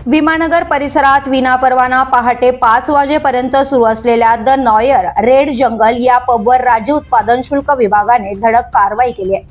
विमाननगर परिसरात विनापरवाना पहाटे 5 वाजेपर्यंत सुरू असलेल्या द नॉयर रेड जंगल या पबवर राज्य उत्पादन शुल्क विभागाने धडक कारवाई केली आहे।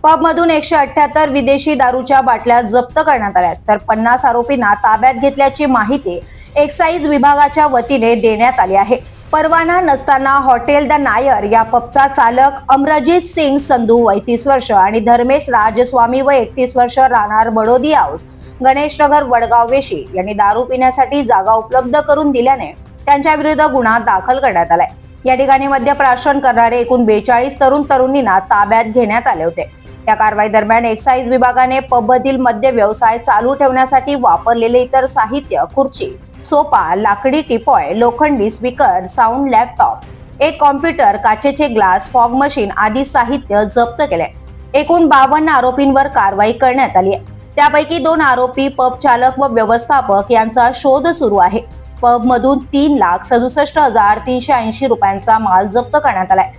पबमधून 178 विदेशी दारूच्या बाटल्या जप्त करण्यात आल्या, तर 50 आरोपींना ताब्यात घेतल्याची माहिती एक्साईज विभागाच्या वतीने देण्यात आली आहे। परवाना नसताना हॉटेल द नायर या पबचा चालक अमरजीत सिंग संधू वय 30 वर्ष आणि धर्मेश राजस्वामी वय 31 वर्ष राहणार बडोदी हाऊस गणेशनगर वडगाव वेशी यांनी दारू पिण्यासाठी जागा उपलब्ध करून दिल्याने त्यांच्या विरुद्ध गुन्हा दाखल करण्यात आलाय। या ठिकाणी मद्यप्राशन करणारे एकूण 42 तरुण तरुणींना ताब्यात घेण्यात आले होते। या कारवाई दरम्यान एक्साईज विभागाने पबमधील मद्य व्यवसाय चालू ठेवण्यासाठी वापरलेले इतर साहित्य, खुर्ची, सोफा, लाकडी टिपॉय, लोखंडी स्पीकर, साऊंड, लॅपटॉप, एक कॉम्प्युटर, काचेचे ग्लास, फॉग मशीन आदी साहित्य जप्त केले। एकूण 52 आरोपींवर कारवाई करण्यात आली आहे। त्यापैकी 2 आरोपी पब चालक व व्यवस्थापक यांचा शोध सुरू आहे। पब मधून 3,67,380 रुपयांचा माल जप्त करण्यात आलाय।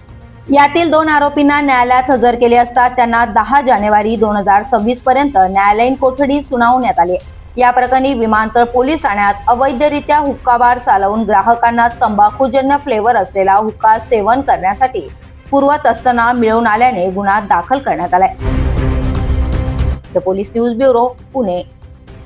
यातील 2 आरोपींना न्यायालयात हजर केले असता त्यांना 10 जानेवारी 2026 पर्यंत न्यायालयीन कोठडी सुनावण्यात आली। या प्रकरणी विमानतळ पोलीस ठाण्यात अवैधरित्या हुक्का बार चालवून ग्राहकांना तंबाखूजन्य फ्लेवर असलेला हुक्का सेवन करण्यासाठी पुरवत असताना मिळवून आल्याने गुन्हा दाखल करण्यात आलाय। The police news bureau, Pune.